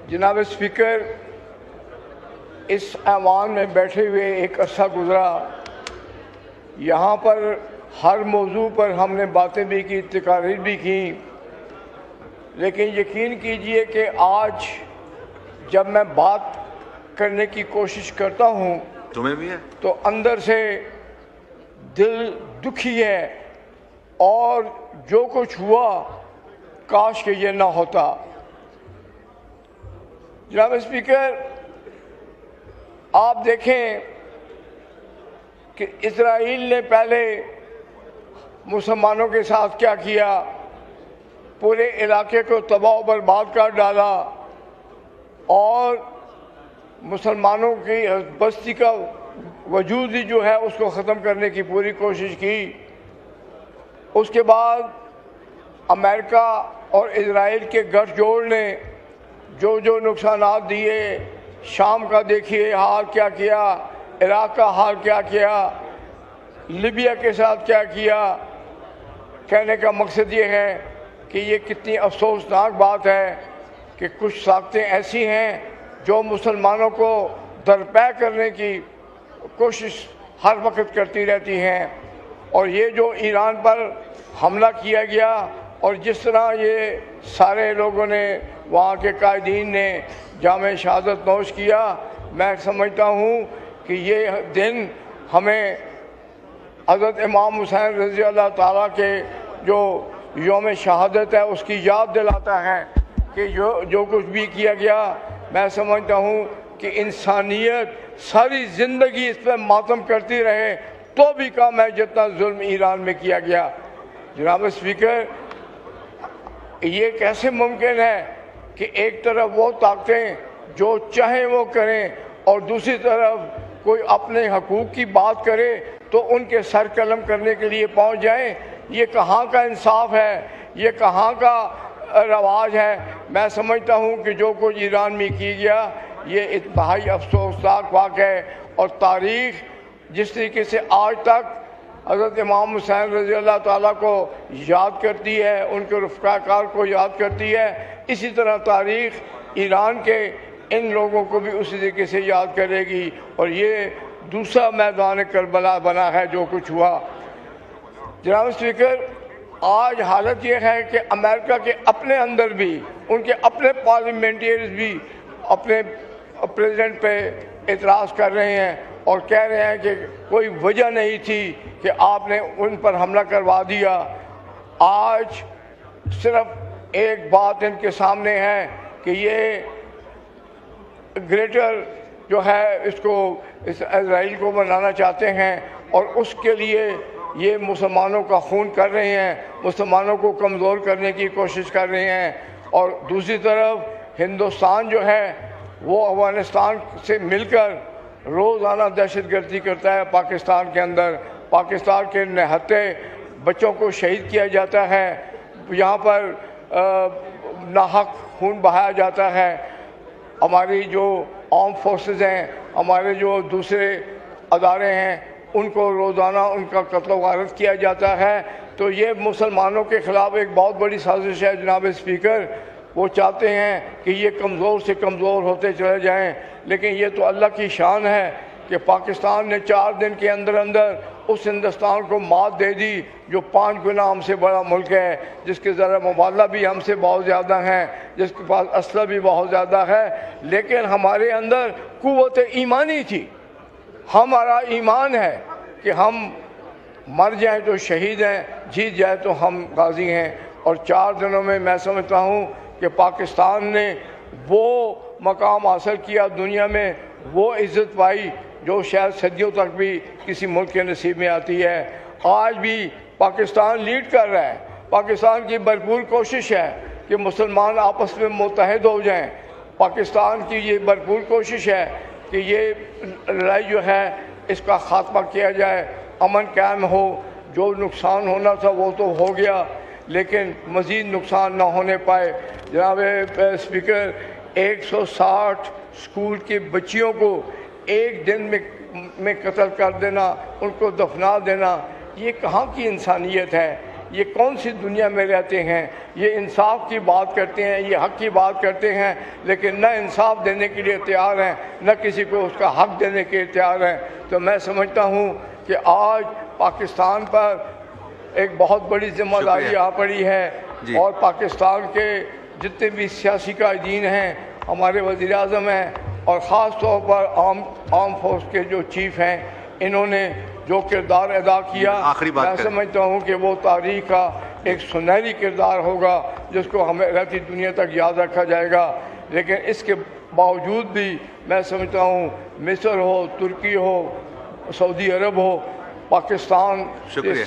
جناب اسپیکر، اس ایوان میں بیٹھے ہوئے ایک عرصہ گزرا، یہاں پر ہر موضوع پر ہم نے باتیں بھی کی، تقاریر بھی کی، لیکن یقین کیجئے کہ آج جب میں بات کرنے کی کوشش کرتا ہوں تمہیں بھی ہے تو اندر سے دل دکھی ہے، اور جو کچھ ہوا کاش کہ یہ نہ ہوتا۔ جناب اسپیکر، آپ دیکھیں کہ اسرائیل نے پہلے مسلمانوں کے ساتھ کیا کیا، پورے علاقے کو تباہ و برباد کر ڈالا اور مسلمانوں کی بستی کا وجود ہی جو ہے اس کو ختم کرنے کی پوری کوشش کی۔ اس کے بعد امریکہ اور اسرائیل کے گٹھ جوڑ نے جو نقصانات دیے، شام کا دیکھیے حال کیا کیا، عراق کا حال کیا کیا، لیبیا کے ساتھ کیا کیا۔ کہنے کا مقصد یہ ہے کہ یہ کتنی افسوسناک بات ہے کہ کچھ طاقتیں ایسی ہیں جو مسلمانوں کو درپے کرنے کی کوشش ہر وقت کرتی رہتی ہیں، اور یہ جو ایران پر حملہ کیا گیا اور جس طرح یہ سارے لوگوں نے، وہاں کے قائدین نے جام شہادت نوش کیا، میں سمجھتا ہوں کہ یہ دن ہمیں حضرت امام حسین رضی اللہ تعالیٰ کے جو یوم شہادت ہے اس کی یاد دلاتا ہے کہ جو کچھ بھی کیا گیا، میں سمجھتا ہوں کہ انسانیت ساری زندگی اس پہ ماتم کرتی رہے تو بھی کم ہے جتنا ظلم ایران میں کیا گیا۔ جناب اسپیکر، یہ کیسے ممکن ہے کہ ایک طرف وہ طاقتیں جو چاہیں وہ کریں اور دوسری طرف کوئی اپنے حقوق کی بات کرے تو ان کے سر قلم کرنے کے لیے پہنچ جائیں؟ یہ کہاں کا انصاف ہے، یہ کہاں کا رواج ہے؟ میں سمجھتا ہوں کہ جو کچھ ایران میں کی گیا یہ انتہائی افسوسناک واقعہ ہے، اور تاریخ جس طریقے سے آج تک حضرت امام حسین رضی اللہ تعالیٰ کو یاد کرتی ہے، ان کے رفقا کار کو یاد کرتی ہے، اسی طرح تاریخ ایران کے ان لوگوں کو بھی اسی طریقے سے یاد کرے گی، اور یہ دوسرا میدان کربلا بنا ہے جو کچھ ہوا۔ جناب اسپیکر، آج حالت یہ ہے کہ امریکہ کے اپنے اندر بھی، ان کے اپنے پارلیمنٹیئرز بھی اپنے پریزیڈنٹ پہ اعتراض کر رہے ہیں اور کہہ رہے ہیں کہ کوئی وجہ نہیں تھی کہ آپ نے ان پر حملہ کروا دیا۔ آج صرف ایک بات ان کے سامنے ہے کہ یہ گریٹر جو ہے اس کو اسرائیل کو بنانا چاہتے ہیں، اور اس کے لیے یہ مسلمانوں کا خون کر رہے ہیں، مسلمانوں کو کمزور کرنے کی کوشش کر رہے ہیں، اور دوسری طرف ہندوستان جو ہے وہ افغانستان سے مل کر روزانہ دہشت گردی کرتا ہے پاکستان کے اندر۔ پاکستان کے نہتے بچوں کو شہید کیا جاتا ہے، یہاں پر ناحق خون بہایا جاتا ہے۔ ہماری جو آرم فورسز ہیں، ہمارے جو دوسرے ادارے ہیں، ان کو روزانہ ان کا قتل و غارت کیا جاتا ہے۔ تو یہ مسلمانوں کے خلاف ایک بہت بڑی سازش ہے جناب اسپیکر۔ وہ چاہتے ہیں کہ یہ کمزور سے کمزور ہوتے چلے جائیں، لیکن یہ تو اللہ کی شان ہے کہ پاکستان نے 4 دن کے اندر اندر اس ہندوستان کو مات دے دی جو 5 گنا ہم سے بڑا ملک ہے، جس کے ذرا مبادلہ بھی ہم سے بہت زیادہ ہیں، جس کے پاس اسلحہ بھی بہت زیادہ ہے، لیکن ہمارے اندر قوت ایمانی تھی۔ ہمارا ایمان ہے کہ ہم مر جائیں تو شہید ہیں، جیت جائیں تو ہم غازی ہیں، اور 4 دنوں میں میں سمجھتا ہوں کہ پاکستان نے وہ مقام حاصل کیا، دنیا میں وہ عزت پائی جو شاید صدیوں تک بھی کسی ملک کے نصیب میں آتی ہے۔ آج بھی پاکستان لیڈ کر رہا ہے، پاکستان کی بھرپور کوشش ہے کہ مسلمان آپس میں متحد ہو جائیں۔ پاکستان کی یہ بھرپور کوشش ہے کہ یہ لڑائی جو ہے اس کا خاتمہ کیا جائے، امن قائم ہو۔ جو نقصان ہونا تھا وہ تو ہو گیا، لیکن مزید نقصان نہ ہونے پائے۔ جناب اسپیکر، 160 اسکول کی بچیوں کو ایک دن میں قتل کر دینا، ان کو دفنا دینا، یہ کہاں کی انسانیت ہے؟ یہ کون سی دنیا میں رہتے ہیں؟ یہ انصاف کی بات کرتے ہیں، یہ حق کی بات کرتے ہیں، لیکن نہ انصاف دینے کے لیے تیار ہیں، نہ کسی کو اس کا حق دینے کے لیے تیار ہیں۔ تو میں سمجھتا ہوں کہ آج پاکستان پر ایک بہت بڑی ذمہ داری آ پڑی ہے، اور پاکستان کے جتنے بھی سیاسی قائدین ہیں، ہمارے وزیر اعظم ہیں، اور خاص طور پر آرم فورس کے جو چیف ہیں، انہوں نے جو کردار ادا کیا، میں سمجھتا ہوں کہ وہ تاریخ کا ایک سنہری کردار ہوگا جس کو ہمیں رہتی دنیا تک یاد رکھا جائے گا۔ لیکن اس کے باوجود بھی میں سمجھتا ہوں مصر ہو، ترکی ہو، سعودی عرب ہو، پاکستان شکریہ۔